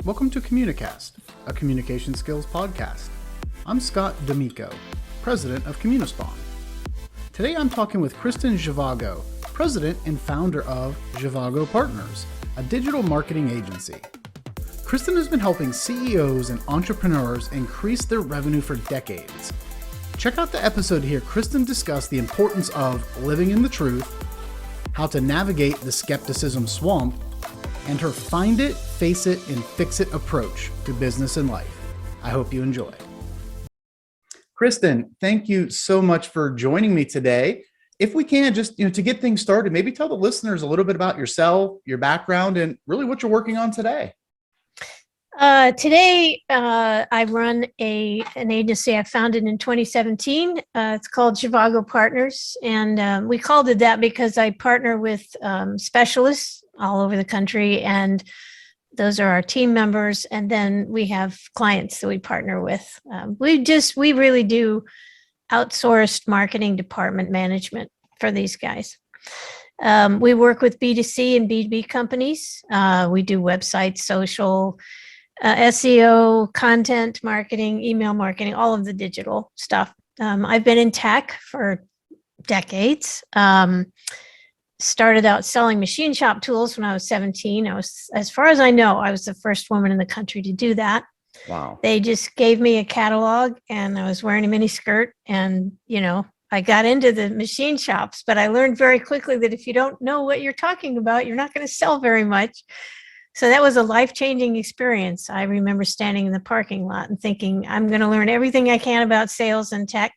Welcome to Communicast, a communication skills podcast. I'm Scott D'Amico, President of Communispawn. Today I'm talking with Kristin Zhivago, President and Founder of Zhivago Partners, a digital marketing agency. Kristin has been helping CEOs and entrepreneurs increase their revenue for decades. Check out the episode here. Kristin discussed the importance of living in the truth, how to navigate the skepticism swamp, and her find it, face it, and fix it approach to business and life. I hope you enjoy. Kristin, thank you so much for joining me today. If we can, just to get things started, maybe tell the listeners a little bit about yourself, your background, and really what you're working on today. Today, I run an agency I founded in 2017. It's called Zhivago Partners, and we called it that because I partner with specialists all over the country, and those are our team members. And then we have clients that we partner with. We really do outsourced marketing department management for these guys. We work with B2C and B2B companies. We do websites, social, SEO, content marketing, email marketing, all of the digital stuff. I've been in tech for decades. Started out selling machine shop tools when I was 17. As far as I know, I was the first woman in the country to do that. Wow. They just gave me a catalog and I was wearing a mini skirt and, I got into the machine shops, but I learned very quickly that if you don't know what you're talking about, you're not going to sell very much. So that was a life-changing experience. I remember standing in the parking lot and thinking, I'm going to learn everything I can about sales and tech.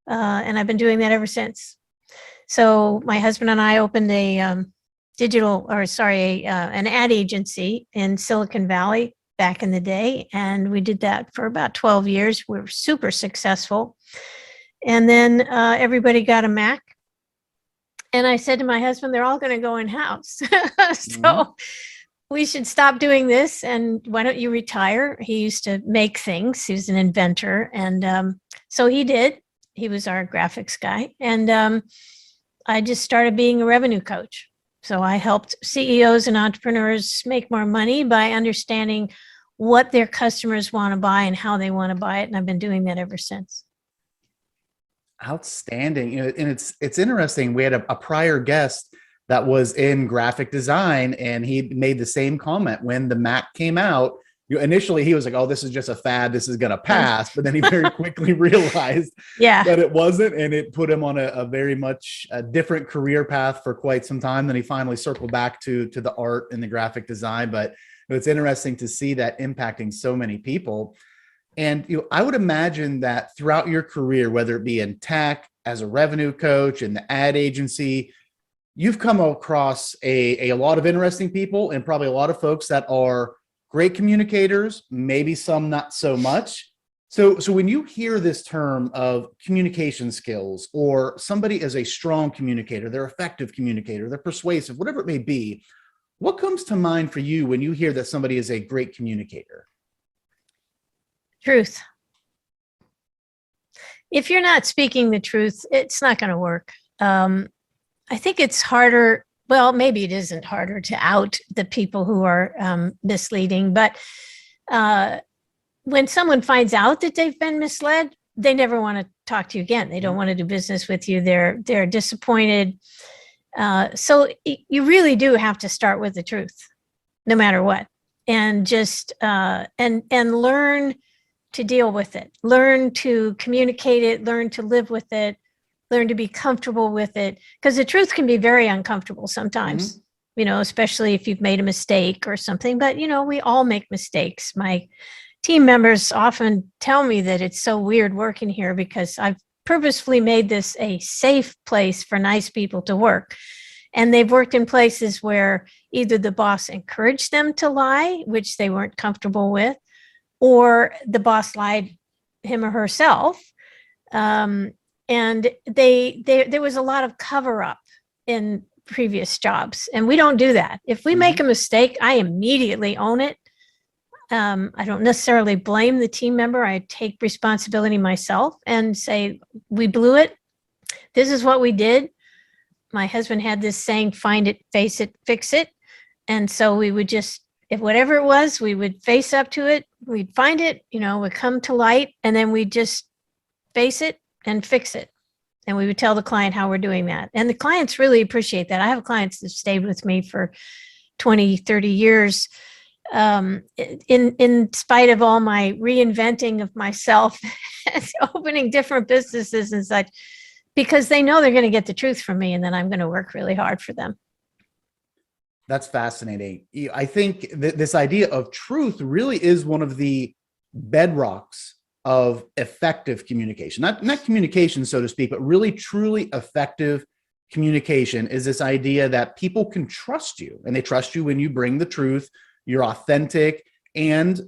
And I've been doing that ever since. So my husband and I opened an ad agency in Silicon Valley back in the day. And we did that for about 12 years. We were super successful. And then everybody got a Mac. And I said to my husband, they're all going to go in-house. So we should stop doing this. And why don't you retire? He used to make things. He was an inventor. And so he did. He was our graphics guy. And I just started being a revenue coach. So I helped CEOs and entrepreneurs make more money by understanding what their customers want to buy and how they want to buy it. And I've been doing that ever since. Outstanding. And it's interesting. We had a prior guest that was in graphic design, and he made the same comment when the Mac came out. Initially, he was like, oh, this is just a fad. This is going to pass. But then he very quickly realized that it wasn't. And it put him on a very much a different career path for quite some time. Then he finally circled back to the art and the graphic design. But it's interesting to see that impacting so many people. And I would imagine that throughout your career, whether it be in tech, as a revenue coach, in the ad agency, you've come across a lot of interesting people and probably a lot of folks that are great communicators, maybe some not so much. So when you hear this term of communication skills, or somebody is a strong communicator, they're effective communicator, they're persuasive, whatever it may be, what comes to mind for you when you hear that somebody is a great communicator? Truth. If you're not speaking the truth, it's not going to work. I think it's harder. Well, maybe it isn't harder to out the people who are misleading. But when someone finds out that they've been misled, they never want to talk to you again. They don't want to do business with you. They're disappointed. So you really do have to start with the truth, no matter what, and just and learn to deal with it, learn to communicate it, learn to live with it, learn to be comfortable with it, because the truth can be very uncomfortable sometimes, especially if you've made a mistake or something. But, we all make mistakes. My team members often tell me that it's so weird working here because I've purposefully made this a safe place for nice people to work. And they've worked in places where either the boss encouraged them to lie, which they weren't comfortable with, or the boss lied him or herself. And there was a lot of cover up in previous jobs, and we don't do that. If we make a mistake, I immediately own it. I don't necessarily blame the team member. I take responsibility myself and say, we blew it. This is what we did. My husband had this saying, find it, face it, fix it. And so we would just if whatever it was, we would face up to it, we'd find it, would come to light, and then we'd just face it and fix it. And we would tell the client how we're doing that. And the clients really appreciate that. I have clients that stayed with me for 20, 30 years, in spite of all my reinventing of myself, opening different businesses and such, because they know they're going to get the truth from me, and then I'm going to work really hard for them. That's fascinating. I think this idea of truth really is one of the bedrocks of effective communication. Not communication, so to speak, but really truly effective communication is this idea that people can trust you, and they trust you when you bring the truth, you're authentic, and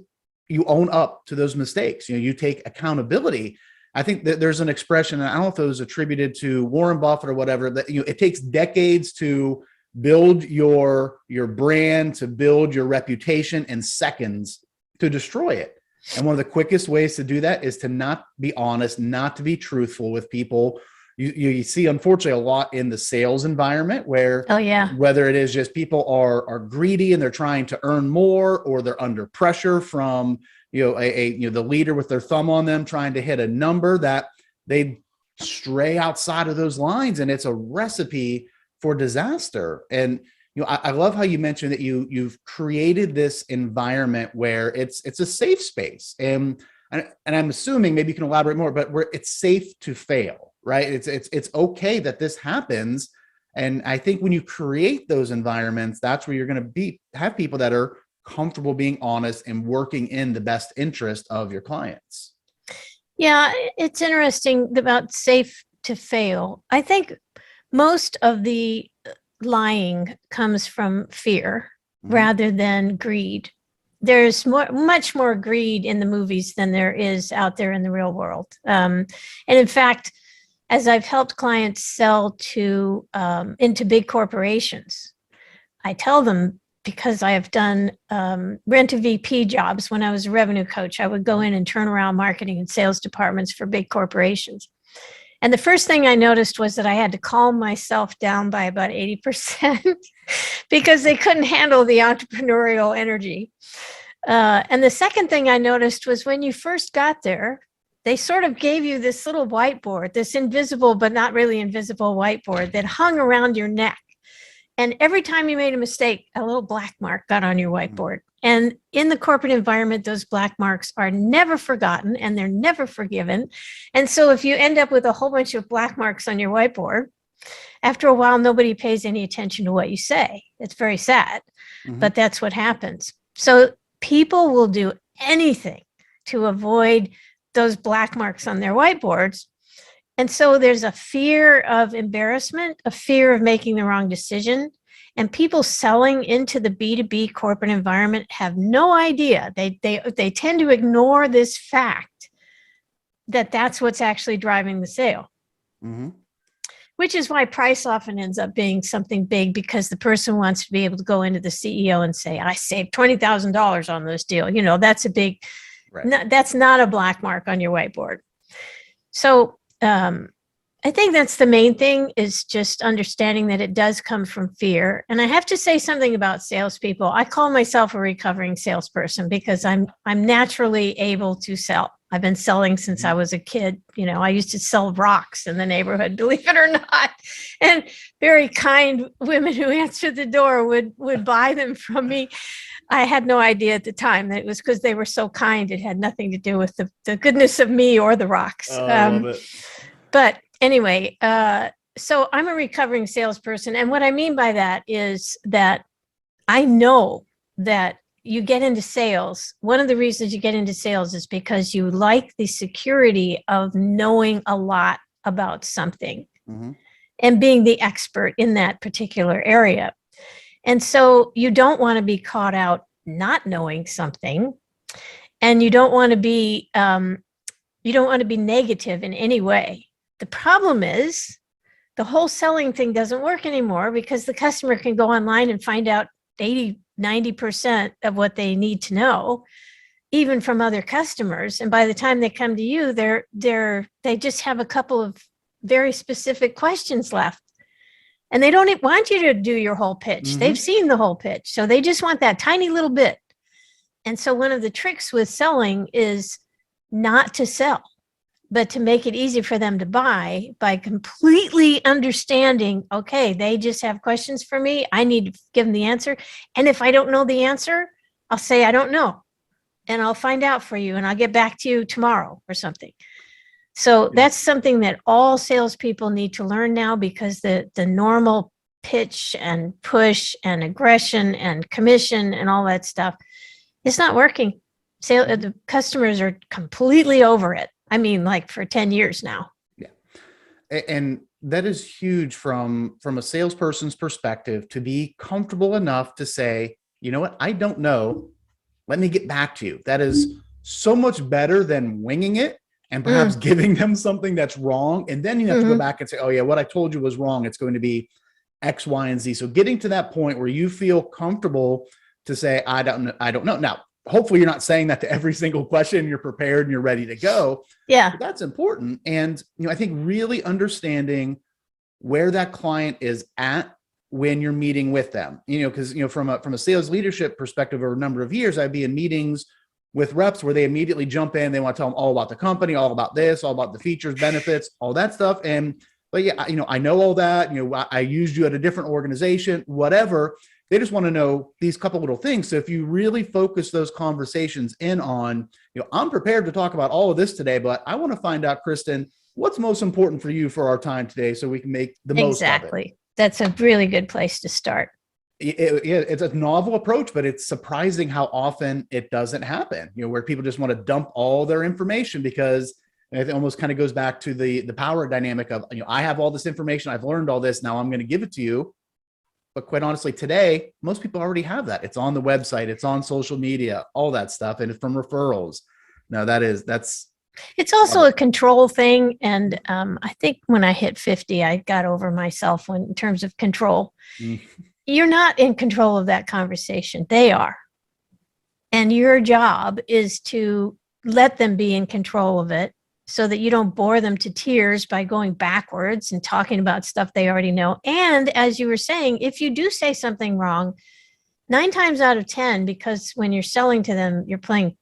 you own up to those mistakes. You take accountability. I think that there's an expression, and I don't know if it was attributed to Warren Buffett or whatever, that it takes decades to build your brand, to build your reputation, and seconds to destroy it. And one of the quickest ways to do that is to not be honest, not to be truthful with people. You see, unfortunately, a lot in the sales environment where, whether it is just people are greedy and they're trying to earn more, or they're under pressure from the leader with their thumb on them trying to hit a number, that they stray outside of those lines, and it's a recipe for disaster. And I love how you mentioned that you've created this environment where it's a safe space, and I'm assuming, maybe you can elaborate more, but where it's safe to fail, right? It's okay that this happens. And I think when you create those environments, that's where you're going to have people that are comfortable being honest and working in the best interest of your clients. Yeah, it's interesting about safe to fail. I think most of the lying comes from fear rather than greed. There's much more greed in the movies than there is out there in the real world. And in fact, as I've helped clients sell into big corporations, I tell them, because I have done rent a VP jobs when I was a revenue coach, I would go in and turn around marketing and sales departments for big corporations. And the first thing I noticed was that I had to calm myself down by about 80% because they couldn't handle the entrepreneurial energy. And the second thing I noticed was when you first got there, they sort of gave you this little whiteboard, this invisible but not really invisible whiteboard that hung around your neck. And every time you made a mistake, a little black mark got on your whiteboard. And in the corporate environment, those black marks are never forgotten and they're never forgiven. And so if you end up with a whole bunch of black marks on your whiteboard, after a while, nobody pays any attention to what you say. It's very sad, but that's what happens. So people will do anything to avoid those black marks on their whiteboards. And so there's a fear of embarrassment, a fear of making the wrong decision. And people selling into the B2B corporate environment have no idea. They tend to ignore this fact that that's what's actually driving the sale. Which is why price often ends up being something big, because the person wants to be able to go into the CEO and say, I saved $20,000 on this deal. That's a big, that's not a black mark on your whiteboard. So I think that's the main thing, is just understanding that it does come from fear. And I have to say something about salespeople. I call myself a recovering salesperson because I'm naturally able to sell. I've been selling since I was a kid. I used to sell rocks in the neighborhood, believe it or not. And very kind women who answered the door would buy them from me. I had no idea at the time that it was because they were so kind. It had nothing to do with the goodness of me or the rocks. I love it. But anyway, so I'm a recovering salesperson. And what I mean by that is that I know that you get into sales. One of the reasons you get into sales is because you like the security of knowing a lot about something and being the expert in that particular area. And so you don't want to be caught out not knowing something, and you don't want to be negative in any way. The problem is the whole selling thing doesn't work anymore, because the customer can go online and find out 80-90% of what they need to know, even from other customers. And by the time they come to you, they just have a couple of very specific questions left. And they don't want you to do your whole pitch. Mhm. They've seen the whole pitch. So they just want that tiny little bit. And so one of the tricks with selling is not to sell, but to make it easy for them to buy by completely understanding, okay, they just have questions for me. I need to give them the answer. And if I don't know the answer, I'll say, I don't know. And I'll find out for you and I'll get back to you tomorrow or something. So that's something that all salespeople need to learn now, because the normal pitch and push and aggression and commission and all that stuff, it's not working. The customers are completely over it. I mean, like for 10 years now. Yeah. And that is huge from a salesperson's perspective, to be comfortable enough to say, you know what, I don't know. Let me get back to you. That is so much better than winging it and perhaps giving them something that's wrong. And then you have to go back and say, oh yeah, what I told you was wrong. It's going to be X, Y, and Z. So getting to that point where you feel comfortable to say, I don't know. Now, hopefully you're not saying that to every single question. You're prepared and you're ready to go. Yeah. But that's important. And, I think really understanding where that client is at when you're meeting with them, because, from a sales leadership perspective over a number of years, I'd be in meetings with reps where they immediately jump in. They want to tell them all about the company, all about this, all about the features, benefits, all that stuff. But yeah, I know all that, I used you at a different organization, whatever. They just want to know these couple little things. So if you really focus those conversations in on, I'm prepared to talk about all of this today, but I want to find out, Kristin, what's most important for you for our time today so we can make the most of it. Exactly. That's a really good place to start. It's a novel approach, but it's surprising how often it doesn't happen, where people just want to dump all their information, because it almost kind of goes back to the power dynamic of, I have all this information, I've learned all this, now I'm going to give it to you. But quite honestly, today, most people already have that. It's on the website, it's on social media, all that stuff. And it's from referrals. No, it's also a control thing. And I think when I hit 50, I got over myself in terms of control. You're not in control of that conversation. They are. And your job is to let them be in control of it, so that you don't bore them to tears by going backwards and talking about stuff they already know. And as you were saying, if you do say something wrong, 9 times out of 10, because when you're selling to them,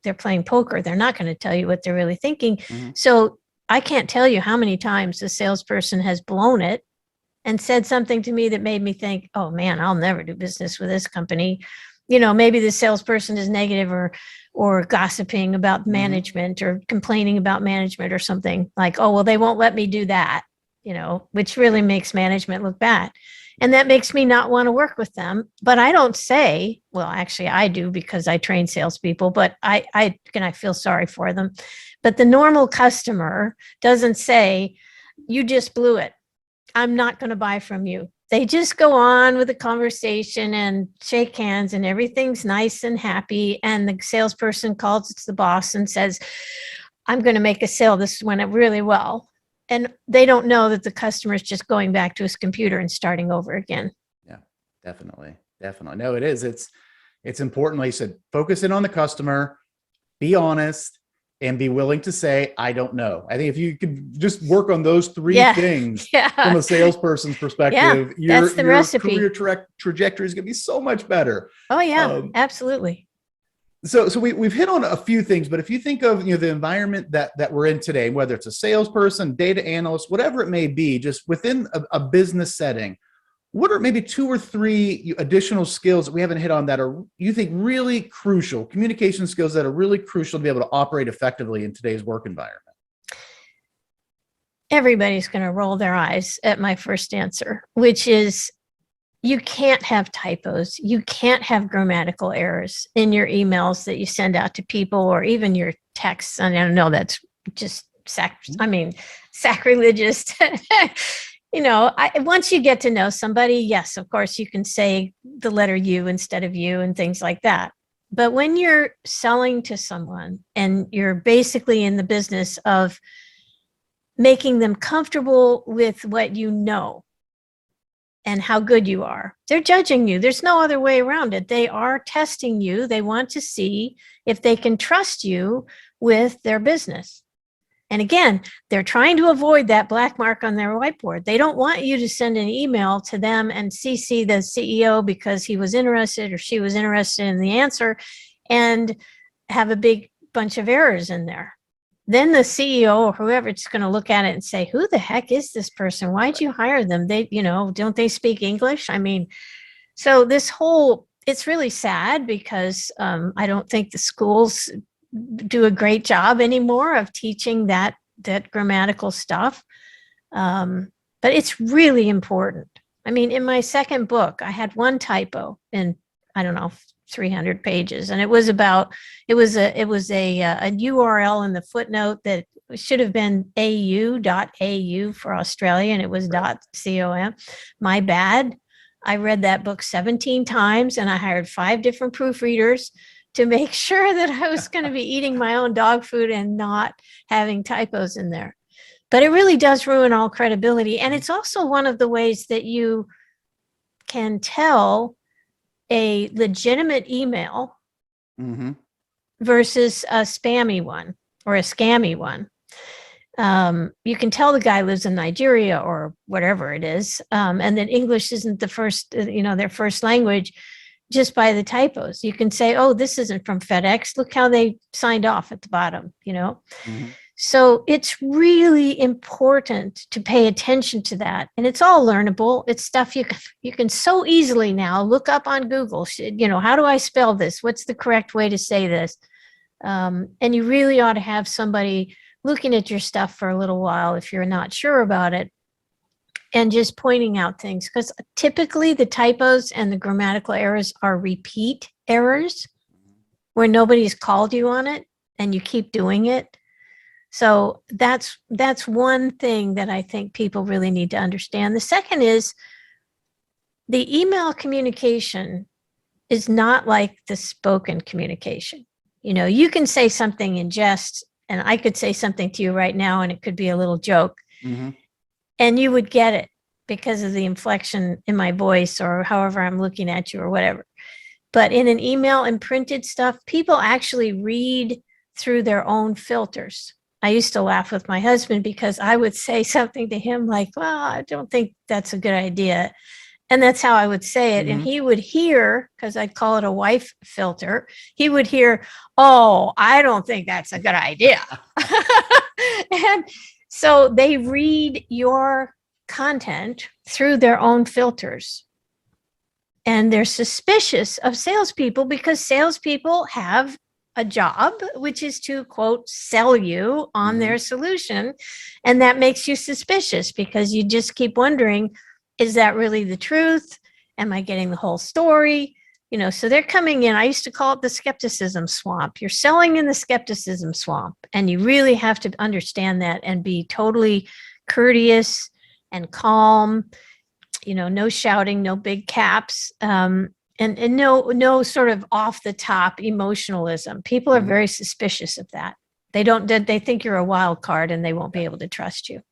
they're playing poker. They're not going to tell you what they're really thinking. So I can't tell you how many times the salesperson has blown it and said something to me that made me think, oh man, I'll never do business with this company. Maybe the salesperson is negative or gossiping about management or complaining about management or something, like, oh, well, they won't let me do that, which really makes management look bad. And that makes me not want to work with them. But I don't say, well, actually I do, because I train salespeople, but I feel sorry for them. But the normal customer doesn't say, you just blew it, I'm not going to buy from you. They just go on with the conversation and shake hands and everything's nice and happy. And the salesperson calls the boss and says, I'm going to make a sale. This went really well. And they don't know that the customer is just going back to his computer and starting over again. Yeah, definitely. No, it is. It's important. Like you said, focus in on the customer, be honest, and be willing to say, I don't know. I think if you could just work on those 3 things from a salesperson's perspective, that's the recipe. Career trajectory is going to be so much better. Oh yeah, absolutely. So we've hit on a few things, but if you think of, the environment that we're in today, whether it's a salesperson, data analyst, whatever it may be, just within a business setting, what are maybe 2 or 3 additional skills that we haven't hit on that are, you think, really crucial, communication skills that are really crucial to be able to operate effectively in today's work environment? Everybody's going to roll their eyes at my first answer, which is, you can't have typos. You can't have grammatical errors in your emails that you send out to people, or even your texts. And I know that's just sacrilegious. Once you get to know somebody, yes, of course, you can say the letter U instead of you and things like that. But when you're selling to someone and you're basically in the business of making them comfortable with what you know and how good you are, they're judging you. There's no other way around it. They are testing you. They want to see if they can trust you with their business. And again, they're trying to avoid that black mark on their whiteboard. They don't want you to send an email to them and CC the CEO because he was interested or she was interested in the answer and have a big bunch of errors in there. Then the CEO or whoever is going to look at it and say, who the heck is this person? Why'd you hire them? They, don't they speak English? I mean, so this whole, it's really sad because I don't think the schools do a great job anymore of teaching that grammatical stuff. But it's really important. I mean, in my second book, I had one typo in, I don't know, 300 pages. And it was a URL in the footnote that should have been au.au for Australia. And it was .com. My bad. I read that book 17 times and I hired 5 different proofreaders to make sure that I was going to be eating my own dog food and not having typos in there. But it really does ruin all credibility. And it's also one of the ways that you can tell a legitimate email versus a spammy one or a scammy one. You can tell the guy lives in Nigeria or whatever it is, and that English isn't the first, their first language, just by the typos. You can say, oh, this isn't from FedEx. Look how they signed off at the bottom, So it's really important to pay attention to that. And it's all learnable. It's stuff you can so easily now look up on Google, how do I spell this? What's the correct way to say this? And you really ought to have somebody looking at your stuff for a little while if you're not sure about it and just pointing out things, because typically the typos and the grammatical errors are repeat errors where nobody's called you on it and you keep doing it. So that's one thing that I think people really need to understand. The second is the email communication is not like the spoken communication. You can say something in jest, and I could say something to you right now and it could be a little joke. And you would get it because of the inflection in my voice or however I'm looking at you or whatever. But in an email and printed stuff, people actually read through their own filters. I used to laugh with my husband because I would say something to him like, well, I don't think that's a good idea. And that's how I would say it. And he would hear, because I'd call it a wife filter, he would hear, oh, I don't think that's a good idea. And so they read your content through their own filters. And they're suspicious of salespeople because salespeople have a job, which is to, quote, sell you on their solution. And that makes you suspicious because you just keep wondering, is that really the truth? Am I getting the whole story? So they're coming in. I used to call it the skepticism swamp. You're selling in the skepticism swamp, and you really have to understand that and be totally courteous and calm, no shouting, no big caps, and no sort of off the top emotionalism. People are very suspicious of that. They think you're a wild card and they won't be able to trust you.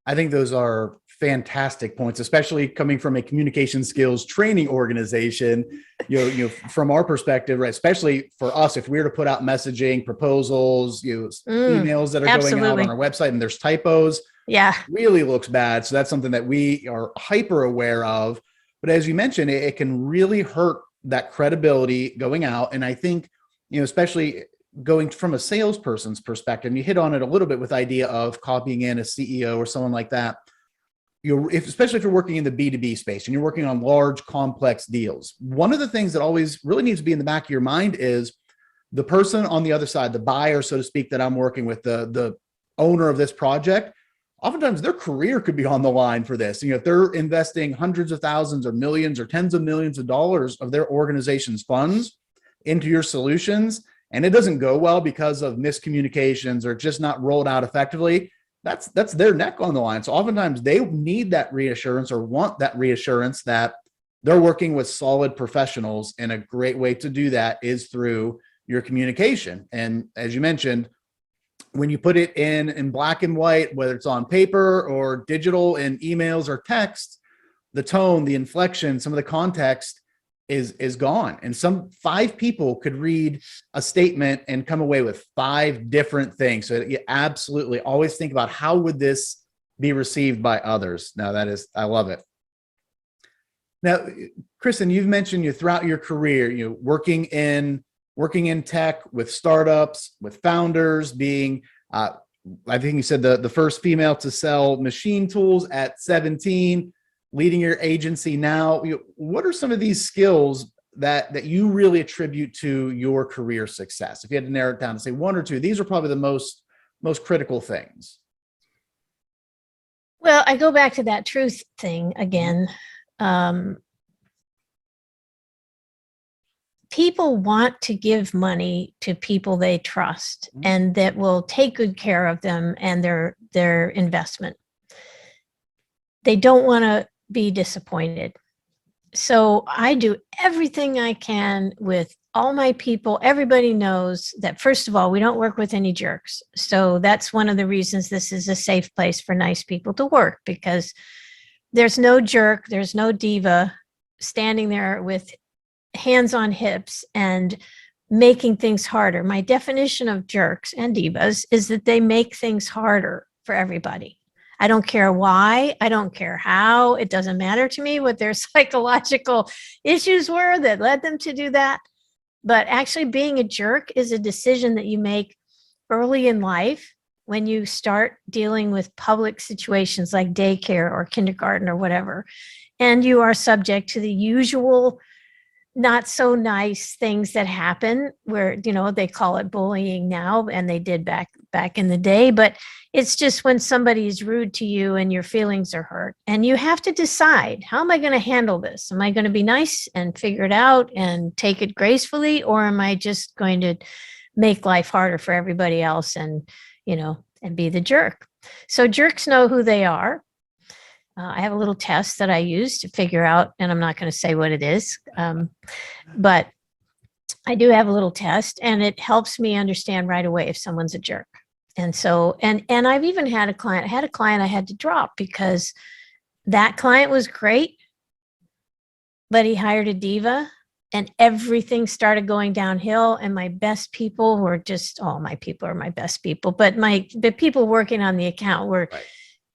I think those are fantastic points, especially coming from a communication skills training organization. From our perspective, right? Especially for us, if we were to put out messaging, proposals, emails that are going out on our website, and there's typos, really looks bad. So that's something that we are hyper aware of. But as you mentioned, it can really hurt that credibility going out. And I think, especially going from a salesperson's perspective, and you hit on it a little bit with the idea of copying in a CEO or someone like that. Especially if you're working in the B2B space and you're working on large, complex deals, one of the things that always really needs to be in the back of your mind is the person on the other side, the buyer, so to speak, that I'm working with, the owner of this project. Oftentimes their career could be on the line for this. If they're investing hundreds of thousands or millions or tens of millions of dollars of their organization's funds into your solutions, and it doesn't go well because of miscommunications or just not rolled out effectively, that's their neck on the line. So oftentimes they need that reassurance or want that reassurance that they're working with solid professionals. And a great way to do that is through your communication. And as you mentioned, when you put it in black and white, whether it's on paper or digital in emails or text, the tone, the inflection, some of the context is gone. And some 5 people could read a statement and come away with 5 different things. So you absolutely always think about, how would this be received by others? Now that is, I love it. Now, Kristin, you've mentioned you throughout your career, working in tech with startups, with founders, being, I think you said the first female to sell machine tools at 17, leading your agency now. What are some of these skills that you really attribute to your career success? If you had to narrow it down to say 1 or 2, these are probably the most critical things. Well, I go back to that truth thing again. People want to give money to people they trust and that will take good care of them and their investment. They don't want to be disappointed. So I do everything I can with all my people. Everybody knows that, first of all, we don't work with any jerks. So that's one of the reasons this is a safe place for nice people to work, because there's no jerk, there's no diva standing there with hands on hips and making things harder. My definition of jerks and divas is that they make things harder for everybody. I don't care why. I don't care how. It doesn't matter to me what their psychological issues were that led them to do that. But actually, being a jerk is a decision that you make early in life when you start dealing with public situations like daycare or kindergarten or whatever. And you are subject to the usual not so nice things that happen where, they call it bullying now, and they did back in the day, but it's just when somebody is rude to you and your feelings are hurt, and you have to decide, how am I going to handle this? Am I going to be nice and figure it out and take it gracefully, or am I just going to make life harder for everybody else and be the jerk? So jerks know who they are. I have a little test that I use to figure out, and I'm not going to say what it is, but I do have a little test, and it helps me understand right away if someone's a jerk. And so, and I've even had a client I had to drop because that client was great, but he hired a diva and everything started going downhill. And my best people were just, all my people are my best people, but the people working on the account were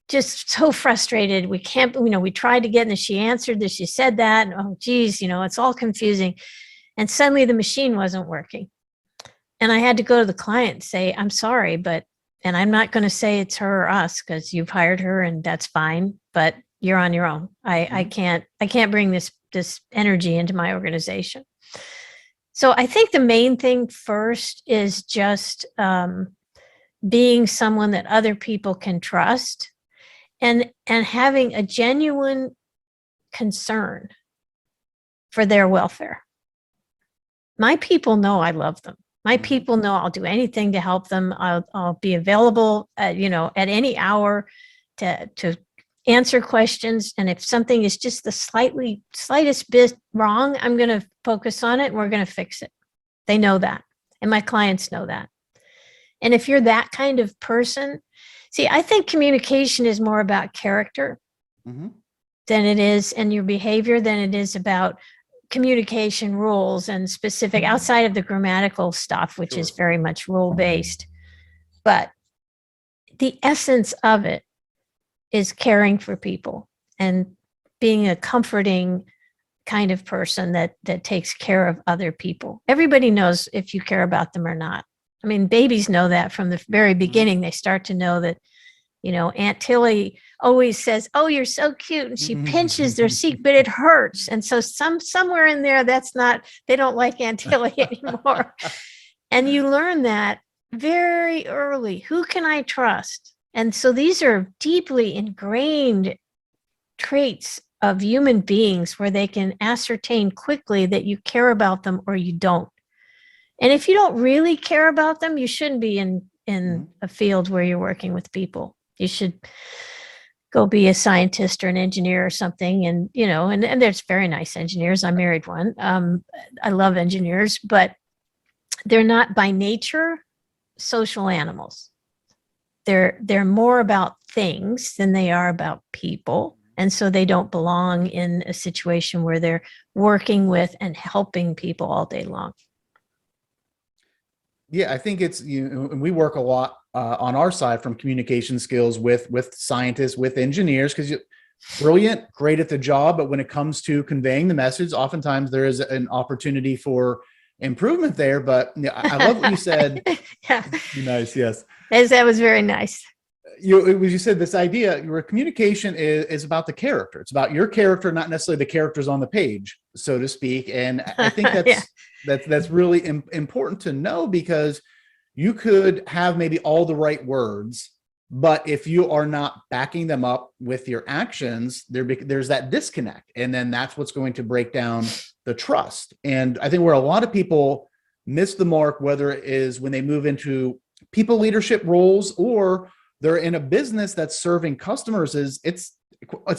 just so frustrated. We can't, we tried to get in this, she answered this, she said that, and oh geez, it's all confusing. And suddenly the machine wasn't working. And I had to go to the client and say, I'm sorry, and I'm not going to say it's her or us because you've hired her and that's fine, but you're on your own. I can't bring this energy into my organization. So I think the main thing first is just being someone that other people can trust, and having a genuine concern for their welfare. My people know I love them. My people know I'll do anything to help them. I'll be available at any hour to answer questions. And if something is just the slightest bit wrong, I'm going to focus on it and we're going to fix it. They know that. And my clients know that. And if you're that kind of person, see, I think communication is more about character than it is, and your behavior, than it is about communication rules and specific, outside of the grammatical stuff, which is very much rule based. But the essence of it is caring for people and being a comforting kind of person that takes care of other people. Everybody knows if you care about them or not. I mean, babies know that from the very beginning. They start to know that, Aunt Tilly always says, oh, you're so cute. And she pinches their cheek, but it hurts. And so somewhere in there, they don't like Aunt Tilly anymore. And you learn that very early. Who can I trust? And so these are deeply ingrained traits of human beings where they can ascertain quickly that you care about them or you don't. And if you don't really care about them, you shouldn't be in a field where you're working with people. You should go be a scientist or an engineer or something. And, and there's very nice engineers. I married one. I love engineers, but they're not by nature social animals. They're more about things than they are about people. And so they don't belong in a situation where they're working with and helping people all day long. Yeah, I think it's, and we work a lot on our side from communication skills with scientists, with engineers, because brilliant, great at the job, but when it comes to conveying the message, oftentimes there is an opportunity for improvement there. But I love what you said. Yeah. Nice, yes. That was very nice. You said this idea, your communication is about the character. It's about your character, not necessarily the characters on the page, so to speak. And I think Yeah. that's really important to know, because you could have maybe all the right words, but if you are not backing them up with your actions, there's that disconnect. And then that's what's going to break down the trust. And I think where a lot of people miss the mark, whether it is when they move into people leadership roles or they're in a business that's serving customers, is it's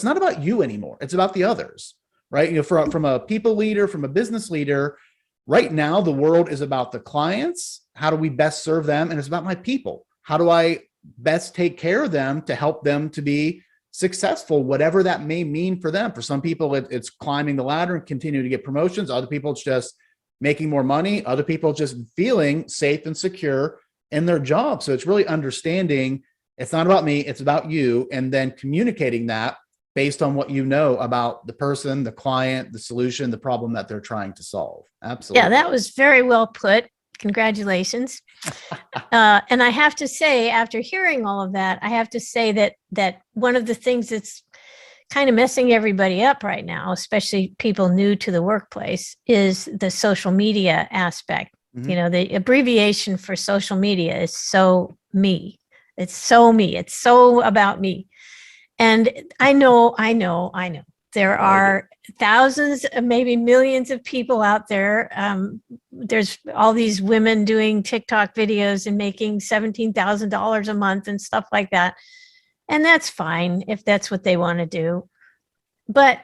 not about you anymore. It's about the others, right? From a people leader, from a business leader, right now, the world is about the clients. How do we best serve them? And it's about my people. How do I best take care of them to help them to be successful, whatever that may mean for them? For some people, it's climbing the ladder and continue to get promotions. Other people, it's just making more money. Other people just feeling safe and secure in their job. So it's really understanding it's not about me, it's about you, and then communicating that based on what you know about the person, the client, the solution, the problem that they're trying to solve. Absolutely. Yeah, that was very well put. Congratulations. And I have to say, after hearing all of that, I have to say that one of the things that's kind of messing everybody up right now, especially people new to the workplace, is the social media aspect. Mm-hmm. The abbreviation for social media is so me. It's so me. It's so about me. And I know. There are thousands, maybe millions of people out there. There's all these women doing TikTok videos and making $17,000 a month and stuff like that. And that's fine if that's what they want to do. But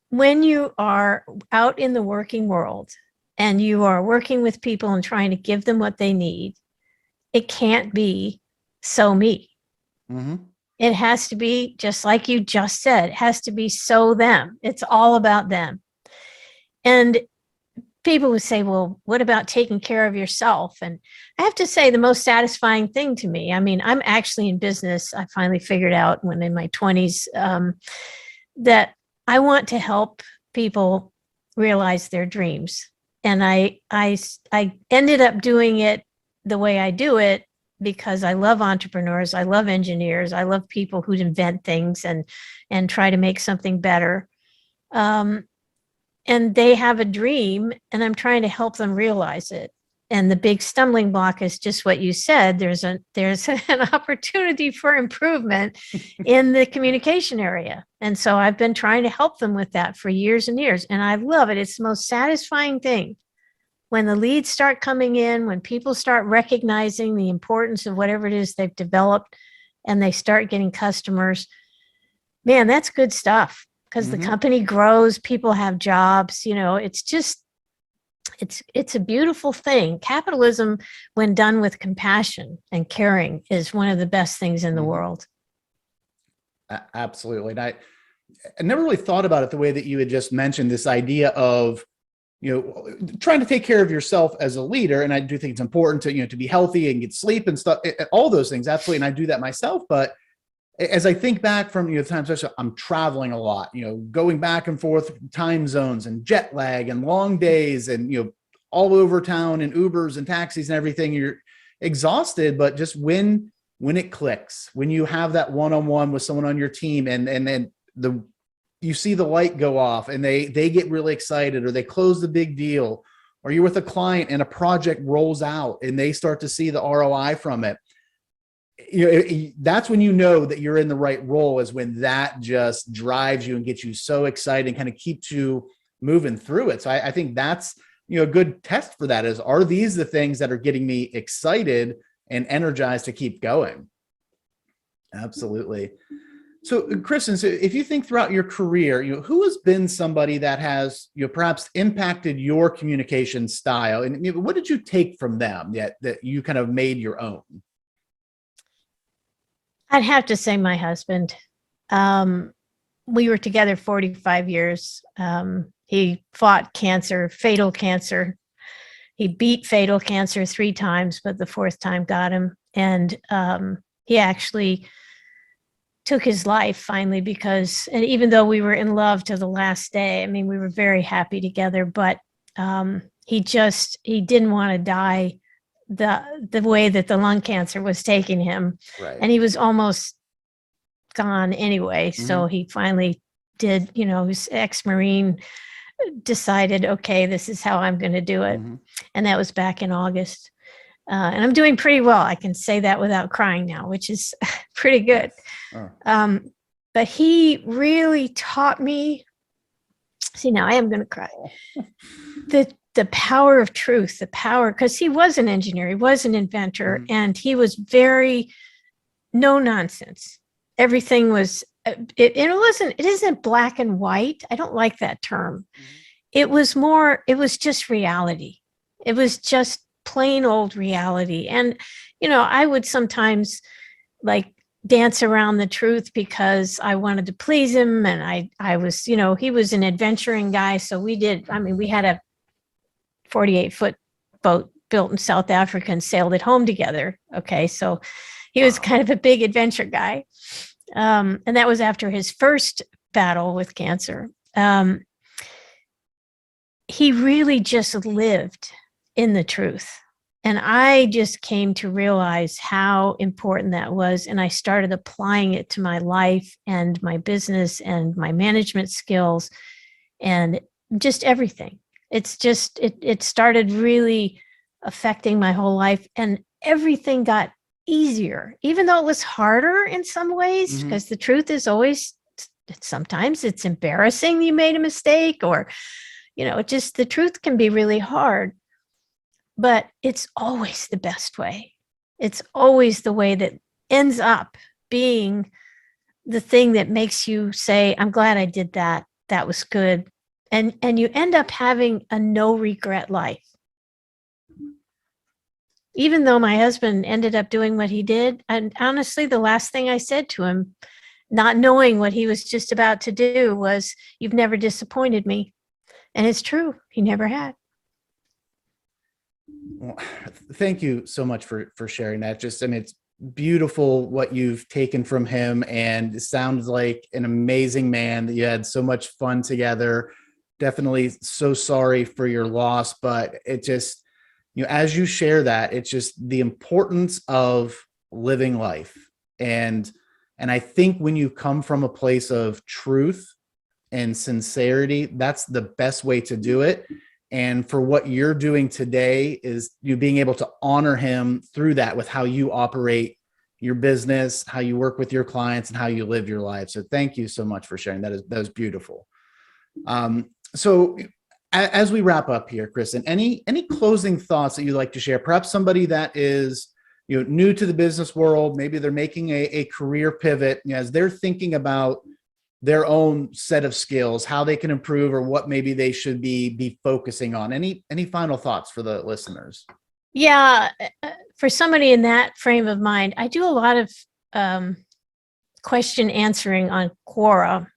when you are out in the working world and you are working with people and trying to give them what they need, it can't be so me. Mm-hmm. It has to be, just like you just said, it has to be so them. It's all about them. And people would say, well, what about taking care of yourself? And I have to say, the most satisfying thing to me, I mean, I'm actually in business. I finally figured out when in my 20s that I want to help people realize their dreams. And I ended up doing it the way I do it because I love entrepreneurs, I love engineers, I love people who invent things and try to make something better. And they have a dream, and I'm trying to help them realize it. And the big stumbling block is just what you said. There's an opportunity for improvement in the communication area. And so I've been trying to help them with that for years and years. And I love it. It's the most satisfying thing. When the leads start coming in, when people start recognizing the importance of whatever it is they've developed and they start getting customers, man, that's good stuff, because the company grows, people have jobs, it's just, it's a beautiful thing. Capitalism, when done with compassion and caring, is one of the best things in the world. Absolutely. And I never really thought about it the way that you had just mentioned, this idea of trying to take care of yourself as a leader. And I do think it's important to, to be healthy and get sleep and stuff, all those things. Absolutely. And I do that myself. But as I think back from, the times I'm traveling a lot, going back and forth time zones and jet lag and long days and, all over town and Ubers and taxis and everything, you're exhausted. But just when it clicks, when you have that one-on-one with someone on your team and then you see the light go off and they get really excited, or they close the big deal, or you're with a client and a project rolls out and they start to see the ROI from it. That's when you know that you're in the right role, is when that just drives you and gets you so excited and kind of keeps you moving through it. So I think that's, a good test for that is, are these the things that are getting me excited and energized to keep going? Absolutely. So, Kristin, so if you think throughout your career, who has been somebody that has, perhaps impacted your communication style, and what did you take from them that you kind of made your own? I'd have to say my husband. we were together 45 years. He fought cancer, fatal cancer. He beat fatal cancer 3 times, but the 4th time got him. And he actually took his life finally because, and even though we were in love to the last day, I mean, we were very happy together, but he didn't want to die the way that the lung cancer was taking him. Right. And he was almost gone anyway. So he finally did, his ex-Marine decided, okay, this is how I'm going to do it. And that was back in August. And I'm doing pretty well. I can say that without crying now, which is pretty good. But he really taught me, see, now I am going to cry, the power of truth, the power, because he was an engineer, he was an inventor, and he was very no nonsense. Everything was, it isn't black and white. I don't like that term. It was just reality. It was just plain old reality. And, I would sometimes like dance around the truth because I wanted to please him. And I was, he was an adventuring guy. So we had a 48-foot boat built in South Africa and sailed it home together. Okay. So he was kind of a big adventure guy. And that was after his first battle with cancer. He really just lived in the truth. And I just came to realize how important that was. And I started applying it to my life and my business and my management skills and just everything. It's just, it started really affecting my whole life, and everything got easier, even though it was harder in some ways, because the truth is always, sometimes it's embarrassing you made a mistake, or, the truth can be really hard, but it's always the best way. It's always the way that ends up being the thing that makes you say, I'm glad I did that. That was good. And you end up having a no regret life. Even though my husband ended up doing what he did, and honestly, the last thing I said to him, not knowing what he was just about to do, was, "You've never disappointed me." And it's true. He never had. Well, thank you so much for sharing that. It's beautiful what you've taken from him, and it sounds like an amazing man that you had so much fun together. Definitely so sorry for your loss, but it just, as you share that, it's just the importance of living life. And I think when you come from a place of truth and sincerity, that's the best way to do it. And for what you're doing today is you being able to honor him through that with how you operate your business, how you work with your clients, and how you live your life. So thank you so much for sharing. That is beautiful. So as we wrap up here, Kristin, any closing thoughts that you'd like to share? Perhaps somebody that is new to the business world, maybe they're making a career pivot, as they're thinking about their own set of skills, how they can improve, or what maybe they should be focusing on. Any final thoughts for the listeners? Yeah, for somebody in that frame of mind, I do a lot of question answering on Quora.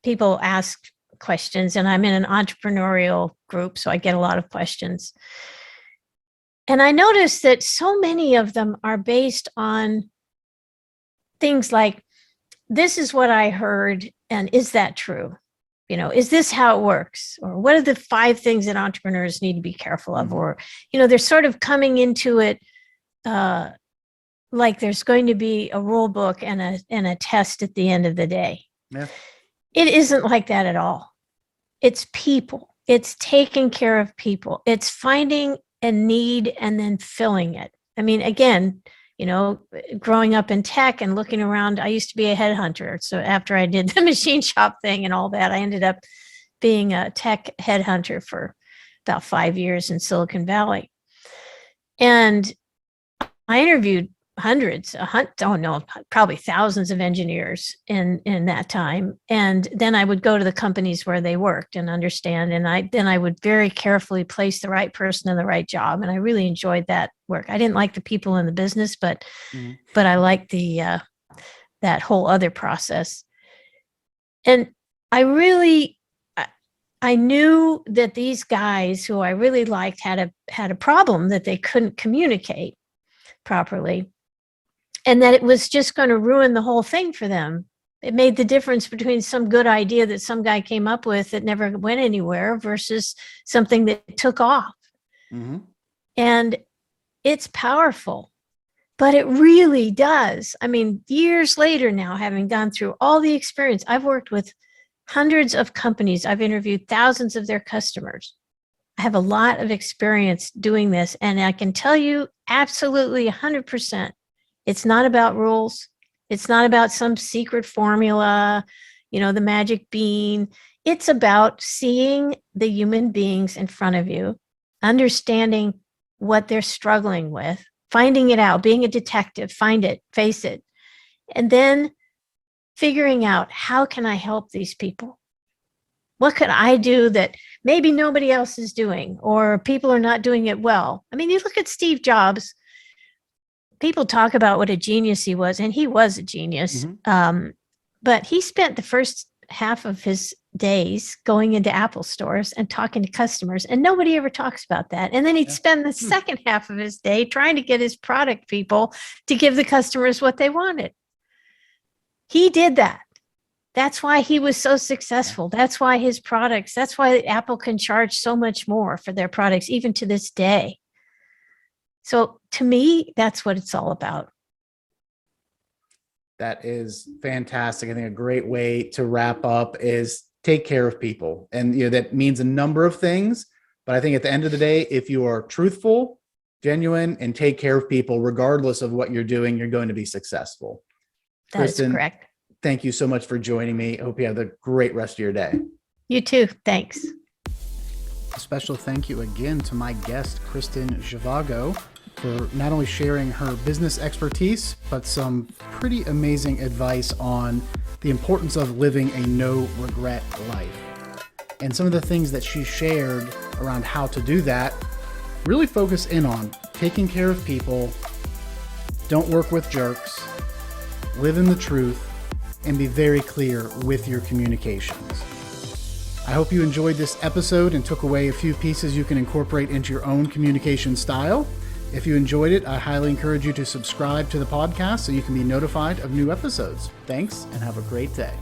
People ask questions, and I'm in an entrepreneurial group, so I get a lot of questions. And I noticed that so many of them are based on things like, this is what I heard, and is that true? Is this how it works? Or what are the 5 things that entrepreneurs need to be careful of? Or, they're sort of coming into it like there's going to be a rule book and a test at the end of the day. Yeah. It isn't like that at all. It's people. It's taking care of people. It's finding a need and then filling it. I mean, again, growing up in tech and looking around, I used to be a headhunter. So after I did the machine shop thing and all that, I ended up being a tech headhunter for about 5 years in Silicon Valley. And I interviewed probably thousands of engineers in that time. And then I would go to the companies where they worked and understand. And then I would very carefully place the right person in the right job. And I really enjoyed that work. I didn't like the people in the business, but I liked that whole other process. And I really, I knew that these guys who I really liked had a problem that they couldn't communicate properly, and that it was just going to ruin the whole thing for them. It made the difference between some good idea that some guy came up with that never went anywhere versus something that took off. Mm-hmm. And it's powerful, but it really does. I mean, years later now, having gone through all the experience, I've worked with hundreds of companies. I've interviewed thousands of their customers. I have a lot of experience doing this, and I can tell you absolutely 100%, it's not about rules. It's not about some secret formula, the magic bean. It's about seeing the human beings in front of you, understanding what they're struggling with, finding it out, being a detective, find it, face it, and then figuring out, how can I help these people? What could I do that maybe nobody else is doing, or people are not doing it well? I mean, you look at Steve Jobs. People talk about what a genius he was, and he was a genius. Mm-hmm. But he spent the first half of his days going into Apple stores and talking to customers, and nobody ever talks about that. And then he'd spend the second half of his day trying to get his product people to give the customers what they wanted. He did that. That's why he was so successful. That's why his products, that's why Apple can charge so much more for their products, even to this day. So to me, that's what it's all about. That is fantastic. I think a great way to wrap up is take care of people. And that means a number of things. But I think at the end of the day, if you are truthful, genuine, and take care of people, regardless of what you're doing, you're going to be successful. That is correct. Thank you so much for joining me. I hope you have a great rest of your day. You too. Thanks. A special thank you again to my guest, Kristin Zhivago, for not only sharing her business expertise, but some pretty amazing advice on the importance of living a no-regret life. And some of the things that she shared around how to do that really focus in on taking care of people, don't work with jerks, live in the truth, and be very clear with your communications. I hope you enjoyed this episode and took away a few pieces you can incorporate into your own communication style. If you enjoyed it, I highly encourage you to subscribe to the podcast so you can be notified of new episodes. Thanks, and have a great day.